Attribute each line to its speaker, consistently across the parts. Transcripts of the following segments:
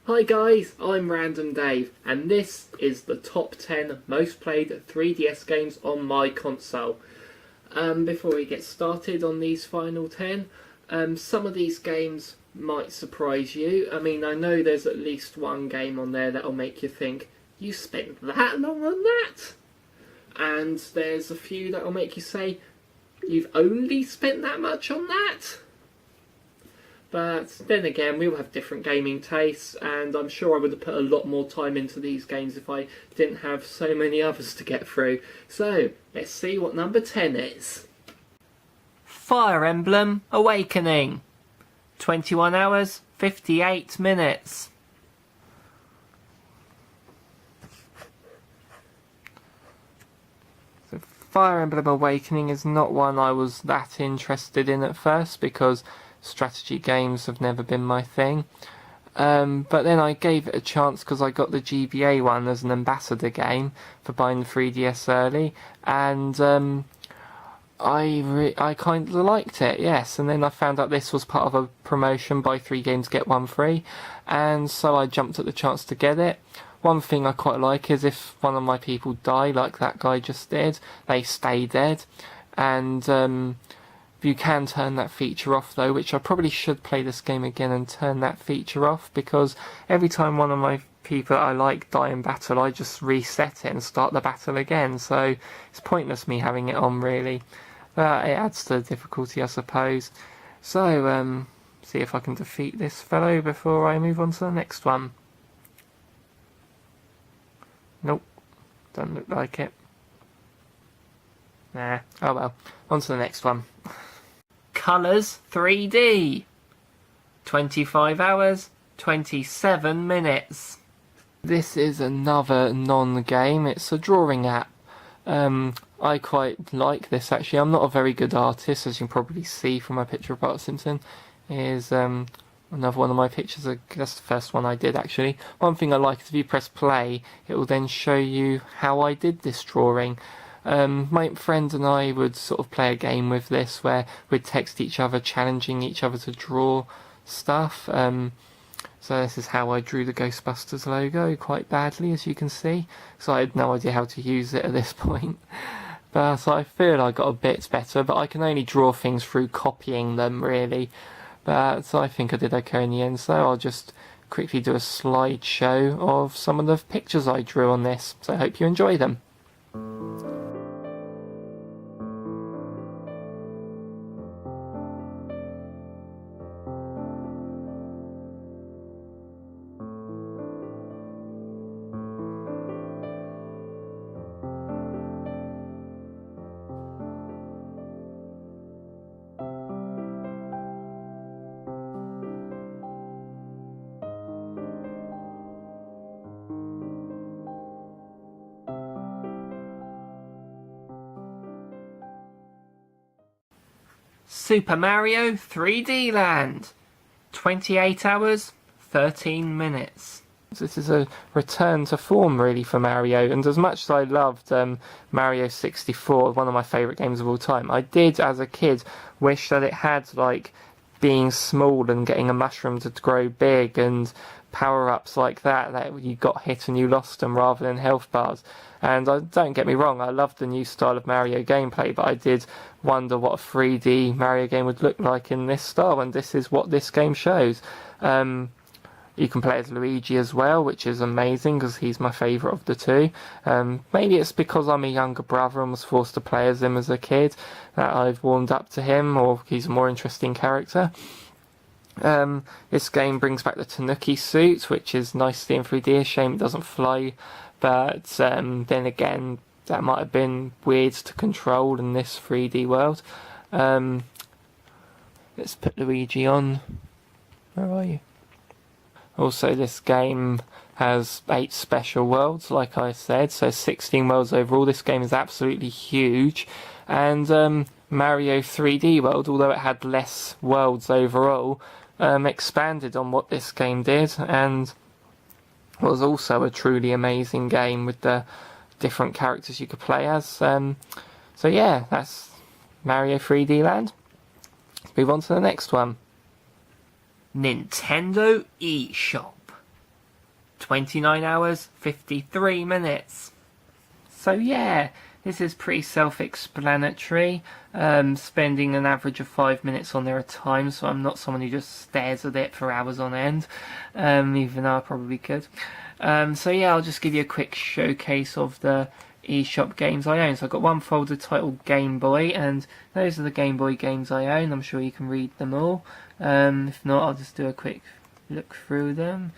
Speaker 1: Hi guys, I'm Random Dave, and this is the top 10 most played 3DS games on my console. Before we get started on these final 10, some of these games might surprise you. I mean, I know there's at least one game on there that'll make you think, you spent that long on that? And there's a few that'll make you say, you've only spent that much on that? But then again, we all have different gaming tastes, and I'm sure I would have put a lot more time into these games if I didn't have so many others to get through. So, let's see what number 10 is. Fire Emblem Awakening. 21 hours, 58 minutes. So Fire Emblem Awakening is not one I was that interested in at first, because strategy games have never been my thing. But then I gave it a chance because I got the GBA one as an ambassador game for buying the 3DS early, and I kind of liked it, yes. And then I found out this was part of a promotion, buy 3 games get 1 free, and so I jumped at the chance to get it. One thing I quite like is if one of my people die, like that guy just did, they stay dead, and you can turn that feature off though, which I probably should play this game again and turn that feature off, because every time one of my people I like die in battle, I just reset it and start the battle again, so it's pointless me having it on really. But it adds to the difficulty, I suppose. So, see if I can defeat this fellow before I move on to the next one. Nope, doesn't look like it. Nah, oh well, on to the next one. Colors 3D. 25 hours, 27 minutes. This is another non-game. It's a drawing app. I quite like this actually. I'm not a very good artist, as you can probably see from my picture of Bart Simpson. Here's another one of my pictures. That's the first one I did actually. One thing I like is if you press play, it will then show you how I did this drawing. My friend and I would sort of play a game with this where we'd text each other, challenging each other to draw stuff. So this is how I drew the Ghostbusters logo, quite badly as you can see, so I had no idea how to use it at this point. But I feel I got a bit better, but I can only draw things through copying them really. But I think I did okay in the end, so I'll just quickly do a slideshow of some of the pictures I drew on this, so I hope you enjoy them. Super Mario 3D Land. 28 hours, 13 minutes. This is a return to form really for Mario, and as much as I loved Mario 64, one of my favourite games of all time, I did as a kid wish that it had like being small and getting a mushroom to grow big and power-ups like that you got hit and you lost them rather than health bars. And don't get me wrong, I loved the new style of Mario gameplay, but I did wonder what a 3D Mario game would look like in this style, and this is what this game shows. You can play as Luigi as well, which is amazing because he's my favourite of the two. Maybe it's because I'm a younger brother and was forced to play as him as a kid that I've warmed up to him, or he's a more interesting character. This game brings back the Tanuki suit, which is nicely in 3D. A shame it doesn't fly, but then again, that might have been weird to control in this 3D world. Let's put Luigi on. Where are you? Also, this game has 8 special worlds, like I said, so 16 worlds overall. This game is absolutely huge, and Mario 3D World, although it had less worlds overall, expanded on what this game did, and was also a truly amazing game with the different characters you could play as. So yeah, that's Mario 3D Land. Let's move on to the next one. Nintendo eShop. 29 hours, 53 minutes. So yeah, this is pretty self-explanatory, spending an average of 5 minutes on there at a time, so I'm not someone who just stares at it for hours on end, even though I probably could. So yeah, I'll just give you a quick showcase of the eShop games I own. So I've got one folder titled Game Boy, and those are the Game Boy games I own. I'm sure you can read them all. If not, I'll just do a quick look through them.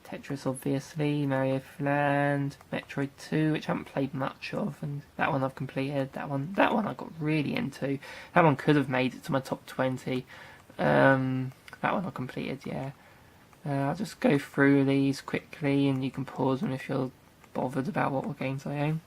Speaker 1: Tetris, obviously, Mario Land, Metroid 2, which I haven't played much of, and that one I've completed. That one I got really into. That one could have made it to my top 20. That one I completed, yeah. I'll just go through these quickly, and you can pause them if you're bothered about what games I own.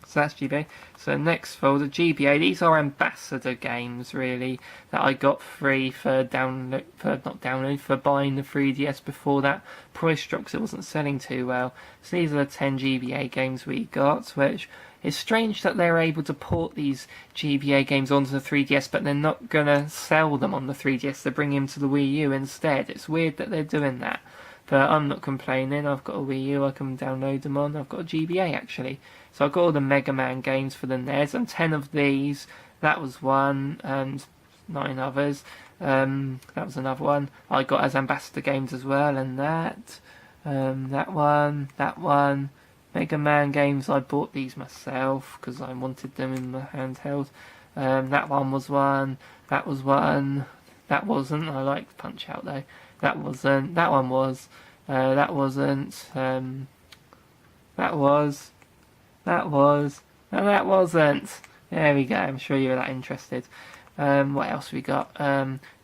Speaker 1: So that's GBA. So next folder, GBA. These are ambassador games, really, that I got free for for buying the 3DS before that price drop, because it wasn't selling too well. So these are the 10 GBA games we got, which is strange that they're able to port these GBA games onto the 3DS, but they're not gonna sell them on the 3DS. They're bringing them to the Wii U instead. It's weird that they're doing that. But I'm not complaining. I've got a Wii U, I can download them on. I've got a GBA actually. So I've got all the Mega Man games for the NES, and 10 of these. That was one, and 9 others. That was another one. I got as ambassador games as well, and that one. Mega Man games, I bought these myself because I wanted them in my handheld. That one was one. That was one. That wasn't. I liked Punch Out though. That wasn't. That one was. That wasn't. That was. That was. And that wasn't. There we go. I'm sure you were that interested. What else we got?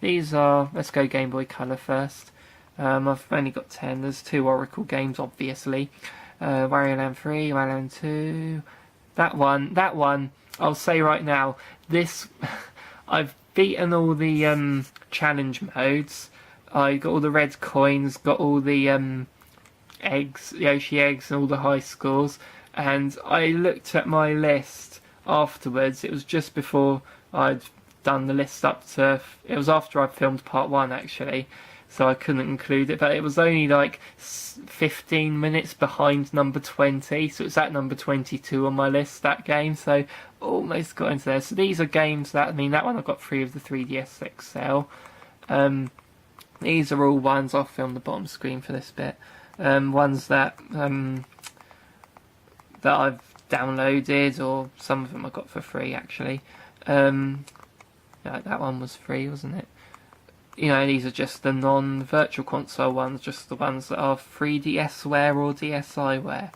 Speaker 1: These are. Let's go Game Boy Color first. I've only got 10. There's 2 Oracle games, obviously. Wario Land 3, Wario Land 2. That one. I'll say right now. This. I've beaten all the challenge modes. I got all the red coins. Got all the eggs, Yoshi eggs, and all the high scores. And I looked at my list afterwards. It was just before I'd done the list up to. It was after I filmed part 1 actually, so I couldn't include it. But it was only like 15 minutes behind number 20, so it's at number 22 on my list. That game, so almost got into there. So these are games that that one I got 3 of the 3DS XL. These are all ones I'll film the bottom screen for this bit. Ones that that I've downloaded, or some of them I got for free actually. That one was free, wasn't it? These are just the non-virtual console ones, just the ones that are 3DSware or DSiWare,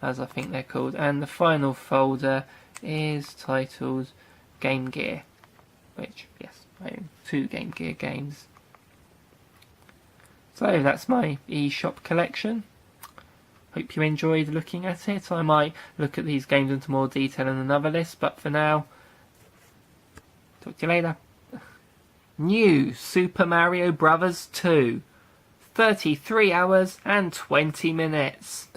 Speaker 1: as I think they're called. And the final folder is titled Game Gear, which, yes, I own 2 Game Gear games. So that's my eShop collection. Hope you enjoyed looking at it. I might look at these games into more detail in another list, but for now, talk to you later. New Super Mario Bros. 2. 33 hours and 20 minutes.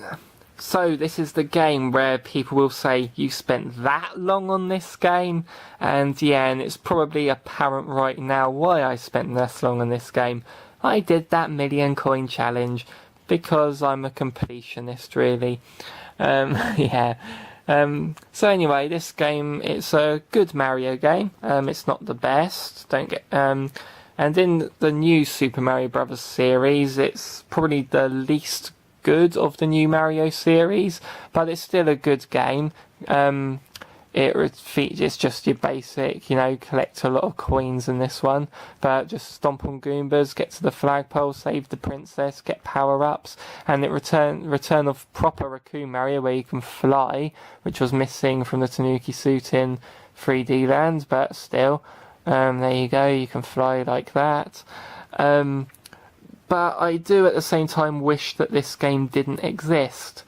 Speaker 1: So this is the game where people will say, you spent that long on this game? And yeah, and it's probably apparent right now why I spent this long on this game. I did that million coin challenge because I'm a completionist, really. Yeah. So anyway, this game, it's a good Mario game. It's not the best. And in the new Super Mario Bros. Series, it's probably the least good of the new Mario series, but it's still a good game. It's just your basic, collect a lot of coins in this one, but just stomp on Goombas, get to the flagpole, save the princess, get power-ups, and it return of proper Raccoon Mario where you can fly, which was missing from the Tanuki suit in 3D Land, but still, there you go, you can fly like that. But I do at the same time wish that this game didn't exist.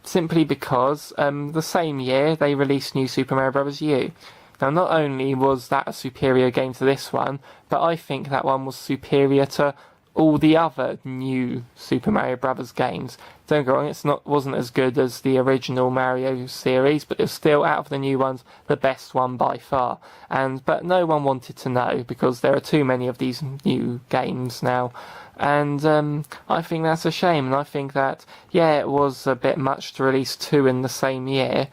Speaker 1: Simply because the same year they released New Super Mario Bros. U. Now, not only was that a superior game to this one, but I think that one was superior to all the other new Super Mario Brothers games. Don't get me wrong, wasn't as good as the original Mario series, but it's still, out of the new ones, the best one by far. But no one wanted to know, because there are too many of these new games now. And I think that's a shame, and I think that, yeah, it was a bit much to release 2 in the same year,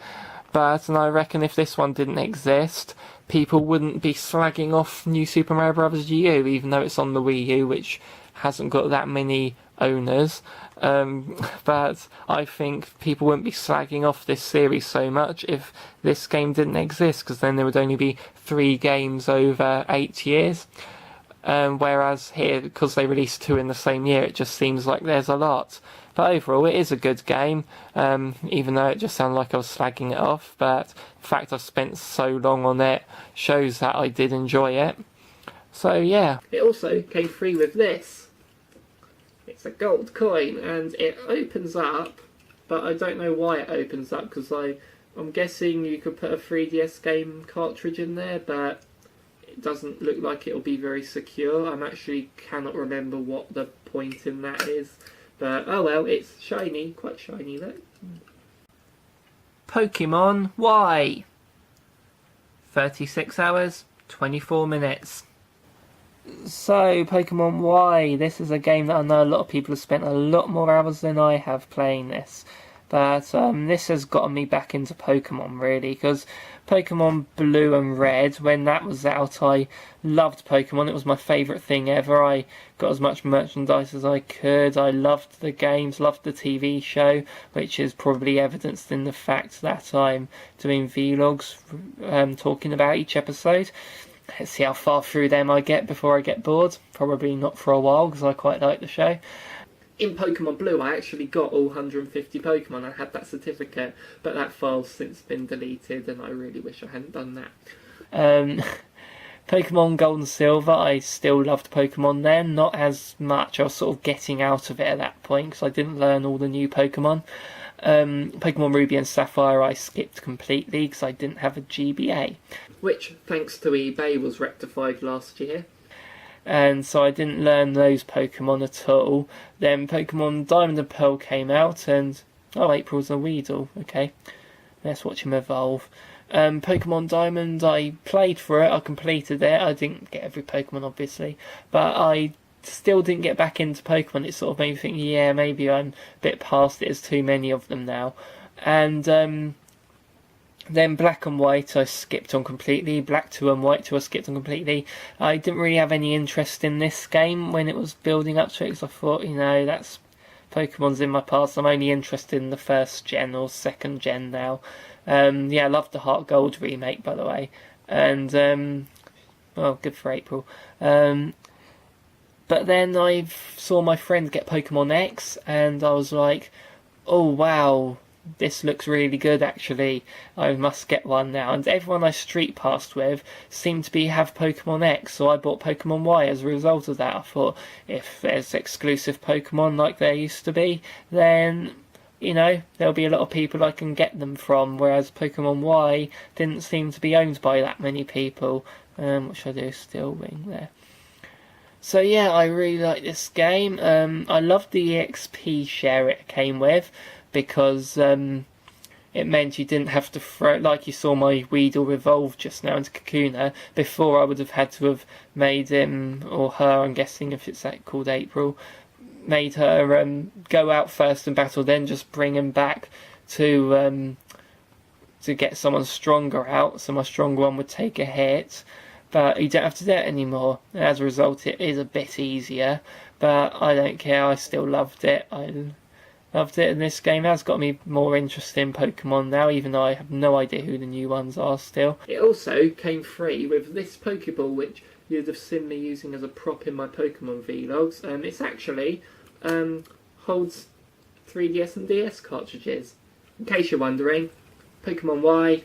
Speaker 1: and I reckon if this one didn't exist, people wouldn't be slagging off New Super Mario Bros. U, even though it's on the Wii U, which hasn't got that many owners. But I think people wouldn't be slagging off this series so much if this game didn't exist, because then there would only be 3 games over 8 years. Whereas here, because they released 2 in the same year, it just seems like there's a lot. But overall, it is a good game, even though it just sounded like I was slagging it off. But the fact I've spent so long on it shows that I did enjoy it. So yeah. It also came free with this. It's a gold coin, and it opens up, but I don't know why it opens up, because I'm guessing you could put a 3DS game cartridge in there, but it doesn't look like it'll be very secure. I actually cannot remember what the point in that is. But, oh well, it's shiny. Quite shiny, though. Pokemon Y. 36 hours, 24 minutes. So, Pokemon Y. This is a game that I know a lot of people have spent a lot more hours than I have playing this. But this has gotten me back into Pokemon, really, because Pokemon Blue and Red, when that was out, I loved Pokemon. It was my favourite thing ever. I got as much merchandise as I could. I loved the games, loved the TV show, which is probably evidenced in the fact that I'm doing vlogs talking about each episode. Let's see how far through them I get before I get bored. Probably not for a while, because I quite like the show. In Pokemon Blue, I actually got all 150 Pokemon. I had that certificate, but that file's since been deleted, and I really wish I hadn't done that. Pokemon Gold and Silver, I still loved Pokemon then, not as much. I was sort of getting out of it at that point, because I didn't learn all the new Pokemon. Pokemon Ruby and Sapphire I skipped completely, because I didn't have a GBA. Which, thanks to eBay, was rectified last year. And so I didn't learn those Pokemon at all. Then Pokemon Diamond and Pearl came out, and April's a Weedle. Okay, let's watch him evolve. Pokemon Diamond, I played for it, I completed it. I didn't get every Pokemon, obviously, but I still didn't get back into Pokemon. It sort of made me think, yeah, maybe I'm a bit past it. There's too many of them now. And then Black and White I skipped on completely. Black 2 and White 2 I skipped on completely. I didn't really have any interest in this game when it was building up to it, because I thought, that's Pokemon's in my past. I'm only interested in the 1st gen or 2nd gen now. I loved the Heart Gold remake, by the way. And, good for April. But then I saw my friend get Pokemon X, and I was like, oh wow, this looks really good actually. I must get one now. And everyone I street passed with seemed to have Pokemon X, so I bought Pokemon Y as a result of that. I thought, if there's exclusive Pokemon like there used to be, then there'll be a lot of people I can get them from, whereas Pokemon Y didn't seem to be owned by that many people. What should I do? Still wing there. So yeah, I really like this game. I loved the EXP share it came with, because it meant you didn't have to throw, like you saw my Weedle evolve just now into Kakuna. Before I would have had to have made him, or her, I'm guessing if it's called April, made her go out first in battle, then just bring him back to get someone stronger out, so my stronger one would take a hit. But you don't have to do it anymore. As a result, it is a bit easier, but I don't care. I still loved it. I loved it, and this game has got me more interested in Pokemon now, even though I have no idea who the new ones are still. It also came free with this Pokeball, which you'd have seen me using as a prop in my Pokemon vlogs. It's actually holds 3DS and DS cartridges. In case you're wondering, Pokemon Y,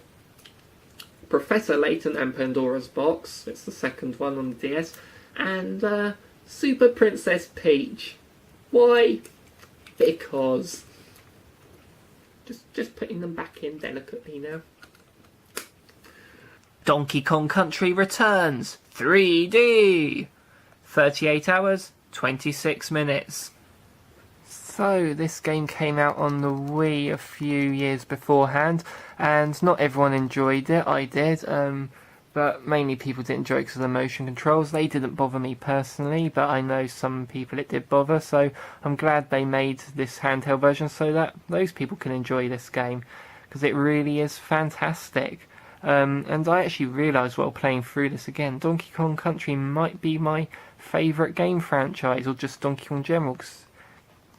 Speaker 1: Professor Layton and Pandora's Box, it's the 2nd one on the DS, and Super Princess Peach. Why? Because just putting them back in delicately now. Donkey Kong Country returns 3D. 38 hours, 26 minutes. So this game came out on the Wii a few years beforehand, and not everyone enjoyed it. I did, but mainly people didn't enjoy it because of the motion controls. They didn't bother me personally, but I know some people it did bother, so I'm glad they made this handheld version so that those people can enjoy this game, because it really is fantastic. And I actually realised while playing through this again, Donkey Kong Country might be my favourite game franchise, or just Donkey Kong in general,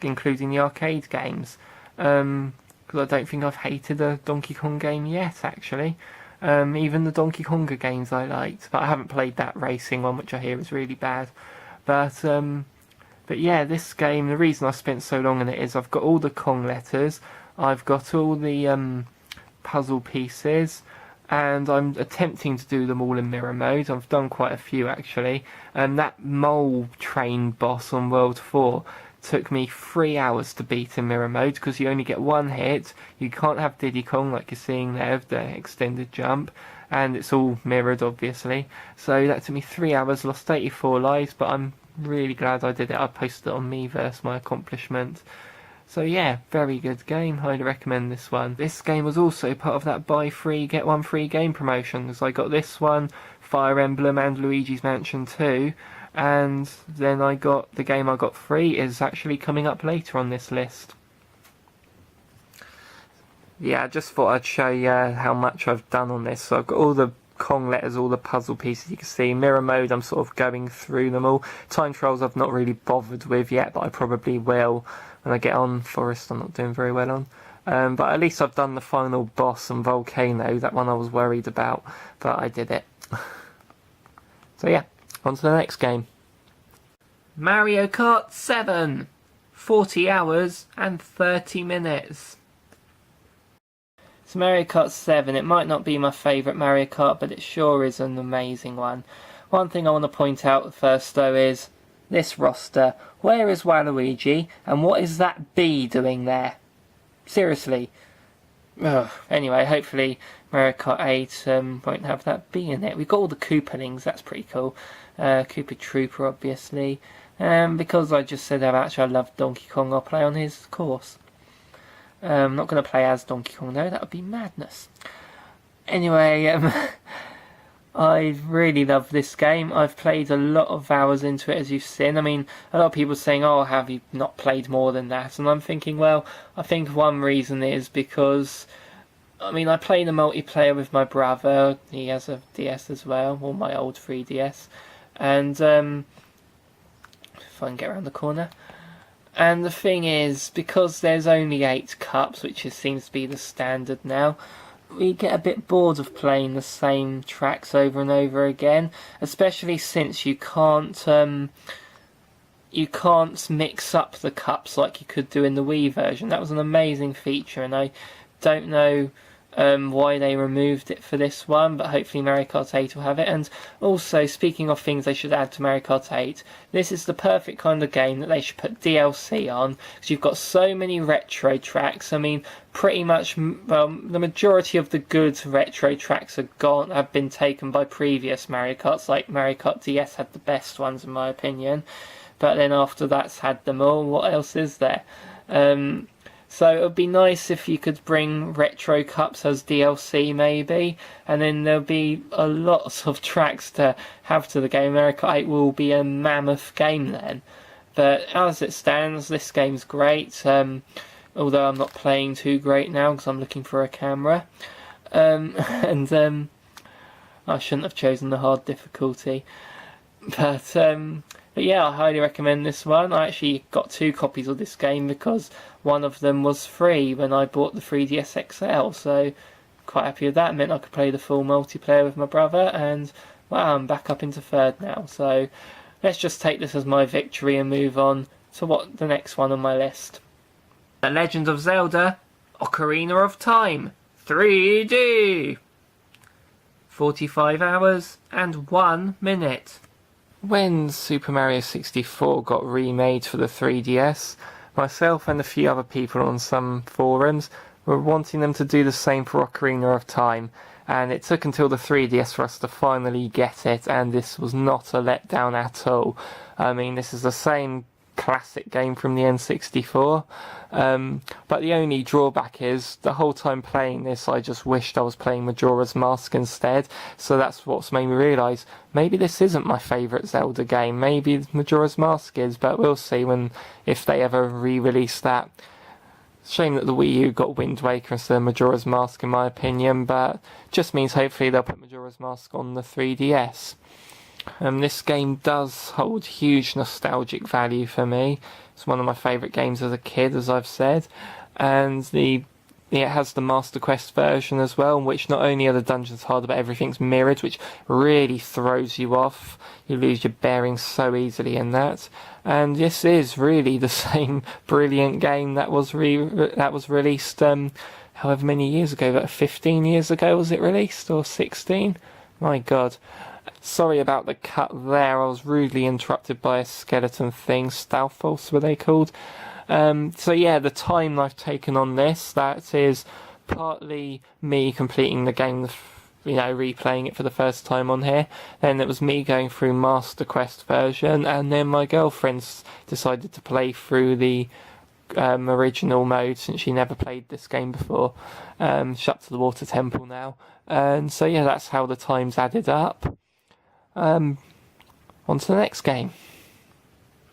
Speaker 1: including the arcade games, because I don't think I've hated a Donkey Kong game yet, actually. Even the Donkey Konga games I liked, but I haven't played that racing one, which I hear is really bad. But yeah, this game, the reason I spent so long on it is I've got all the Kong letters, I've got all the puzzle pieces, and I'm attempting to do them all in mirror mode. I've done quite a few actually. That mole train boss on World 4 took me 3 hours to beat in mirror mode, because you only get one hit. You can't have Diddy Kong like you're seeing there with the extended jump, and it's all mirrored obviously. So that took me 3 hours, lost 84 lives, but I'm really glad I did it. I posted it on Miiverse, my accomplishment. So yeah, very good game, highly recommend this one. This game was also part of that buy free get one free game promotion, because I got this one, Fire Emblem and Luigi's Mansion 2, and then I got the game I got free is actually coming up later on this list. Yeah, I just thought I'd show you how much I've done on this. So I've got all the Kong letters, all the puzzle pieces you can see. Mirror mode, I'm sort of going through them all. Time trials I've not really bothered with yet, but I probably will when I get on. Forest I'm not doing very well on. But at least I've done the final boss and Volcano. That one I was worried about, but I did it. So yeah, on to the next game. Mario Kart 7. 40 hours and 30 minutes. So Mario Kart 7, it might not be my favourite Mario Kart, but it sure is an amazing one. One thing I want to point out first though is this roster. Where is Waluigi, and what is that bee doing there? Seriously. Ugh. Anyway, hopefully Mario Kart 8 won't have that bee in it. We've got all the Koopalings, that's pretty cool. Koopa Trooper obviously. Because I just said how much I love Donkey Kong, I'll play on his course. I'm not going to play as Donkey Kong though, that would be madness. Anyway, I really love this game. I've played a lot of hours into it, as you've seen. I mean, a lot of people saying, oh, have you not played more than that? And I'm thinking, well, I think one reason is because, I mean, I play the multiplayer with my brother. He has a DS as well, or my old 3DS. And, if I can get around the corner. And the thing is, because there's only 8 cups, which seems to be the standard now, we get a bit bored of playing the same tracks over and over again, especially since you can't mix up the cups like you could do in the Wii version. That was an amazing feature, and I don't know why they removed it for this one, but hopefully Mario Kart 8 will have it. And also, speaking of things they should add to Mario Kart 8, this is the perfect kind of game that they should put DLC on, because you've got so many retro tracks. I mean, pretty much, well, the majority of the good retro tracks have been taken by previous Mario Karts, like Mario Kart DS had the best ones in my opinion, but then after that's had them all. What else is there? So it would be nice if you could bring retro cups as DLC maybe, and then there'll be a lot of tracks to have to the game. Mario Kart 8 will be a mammoth game then. But as it stands, this game's great, although I'm not playing too great now because I'm looking for a camera. I shouldn't have chosen the hard difficulty. But yeah, I highly recommend this one. I actually got 2 copies of this game because one of them was free when I bought the 3DS XL, so quite happy with that. It meant I could play the full multiplayer with my brother, and wow, I'm back up into 3rd now. So let's just take this as my victory and move on to the next one on my list. The Legend of Zelda Ocarina of Time 3D. 45 hours and 1 minute. When Super Mario 64 got remade for the 3DS, myself and a few other people on some forums we're wanting them to do the same for Ocarina of Time. And it took until the 3DS for us to finally get it, and this was not a letdown at all. I mean, this is the same classic game from the N64, but the only drawback is the whole time playing this I just wished I was playing Majora's Mask instead, so that's what's made me realise maybe this isn't my favourite Zelda game, maybe Majora's Mask is, but we'll see if they ever re-release that. Shame that the Wii U got Wind Waker instead of Majora's Mask in my opinion, but just means hopefully they'll put Majora's Mask on the 3DS. This game does hold huge nostalgic value for me. It's one of my favourite games as a kid, as I've said, and it has the Master Quest version as well, in which not only are the dungeons harder, but everything's mirrored, which really throws you off. You lose your bearings so easily in that. And this is really the same brilliant game that was released however many years ago. But 15 years ago was it released, or 16? My God. Sorry about the cut there, I was rudely interrupted by a skeleton thing. Stalfos were they called? So yeah, the time I've taken on this, that is partly me completing the game, replaying it for the first time on here. Then it was me going through Master Quest version, and then my girlfriend's decided to play through the original mode since she never played this game before. Shut to the Water Temple now. And so yeah, that's how the times added up. On to the next game.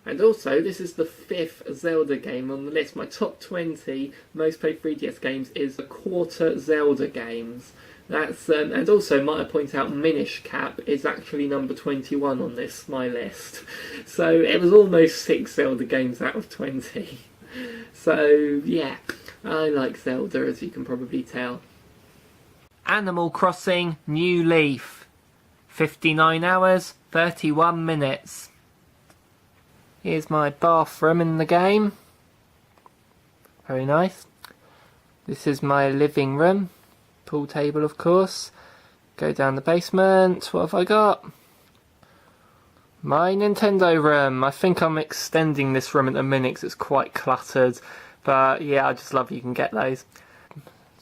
Speaker 1: And also, this is the 5th Zelda game on the list. My top 20 most played 3DS games is the quarter Zelda games. That's and also, might I point out, Minish Cap is actually number 21 on my list. So it was almost 6 Zelda games out of 20. So yeah, I like Zelda, as you can probably tell. Animal Crossing New Leaf. 59 hours, 31 minutes. Here's my bathroom in the game. Very nice. This is my living room. Pool table, of course. Go down the basement. What have I got? My Nintendo room. I think I'm extending this room at the minute because it's quite cluttered. But yeah, I just love you can get those.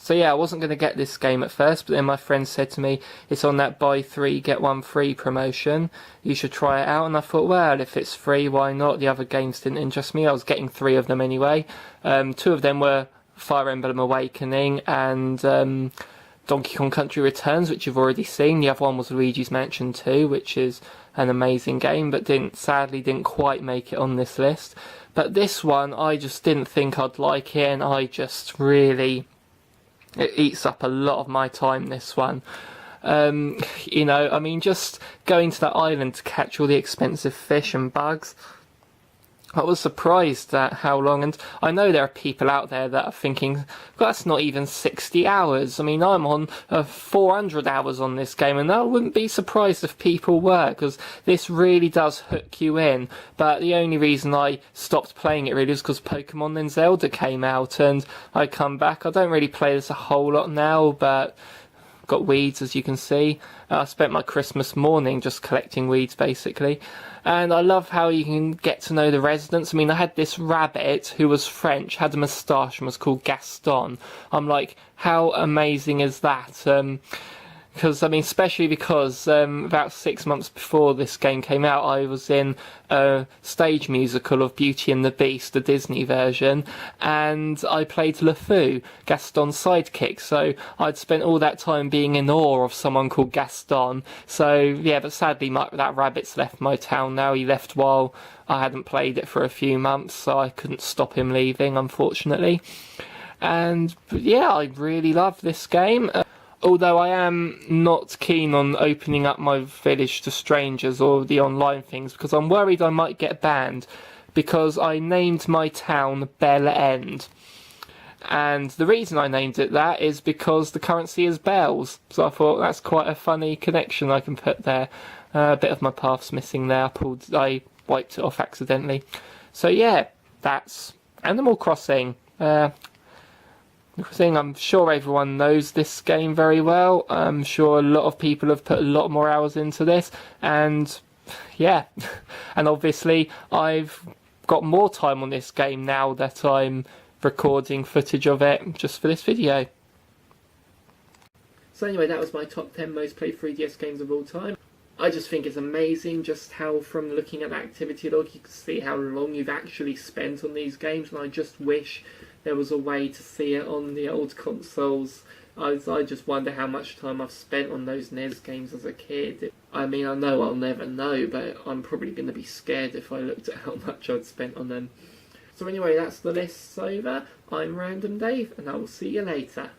Speaker 1: So yeah, I wasn't going to get this game at first, but then my friend said to me, it's on that buy 3 get 1 free promotion, you should try it out. And I thought, well, if it's free, why not? The other games didn't interest me. I was getting 3 of them anyway. 2 of them were Fire Emblem Awakening and Donkey Kong Country Returns, which you've already seen. The other one was Luigi's Mansion 2, which is an amazing game, but sadly didn't quite make it on this list. But this one, I just didn't think I'd like it, and I just really... It eats up a lot of my time, this one. I mean, just going to that island to catch all the expensive fish and bugs. I was surprised at how long, and I know there are people out there that are thinking, well, that's not even 60 hours. I mean, I'm on 400 hours on this game, and I wouldn't be surprised if people were, because this really does hook you in. But the only reason I stopped playing it really is because Pokemon and Zelda came out, and I come back. I don't really play this a whole lot now, but got weeds, as you can see. I spent my Christmas morning just collecting weeds, basically. And I love how you can get to know the residents. I mean, I had this rabbit who was French, had a moustache, and was called Gaston. I'm like, how amazing is that? Because, I mean, especially because about 6 months before this game came out, I was in a stage musical of Beauty and the Beast, the Disney version, and I played LeFou, Gaston's sidekick, so I'd spent all that time being in awe of someone called Gaston. So, yeah, but sadly that rabbit's left my town now. He left while I hadn't played it for a few months, so I couldn't stop him leaving, unfortunately. And, yeah, I really love this game. Although I am not keen on opening up my village to strangers or the online things, because I'm worried I might get banned, because I named my town Bell End. And the reason I named it that is because the currency is bells. So I thought that's quite a funny connection I can put there. A bit of my path's missing there. I wiped it off accidentally. So yeah, that's Animal Crossing. I'm sure everyone knows this game very well. I'm sure a lot of people have put a lot more hours into this, and yeah, and obviously I've got more time on this game now that I'm recording footage of it just for this video. So anyway, that was my top 10 most played 3DS games of all time. I just think it's amazing just how, from looking at the activity log, you can see how long you've actually spent on these games, and I just wish there was a way to see it on the old consoles. I just wonder how much time I've spent on those NES games as a kid. I mean, I know I'll never know, but I'm probably going to be scared if I looked at how much I'd spent on them. So anyway, that's the list over. I'm Random Dave, and I will see you later.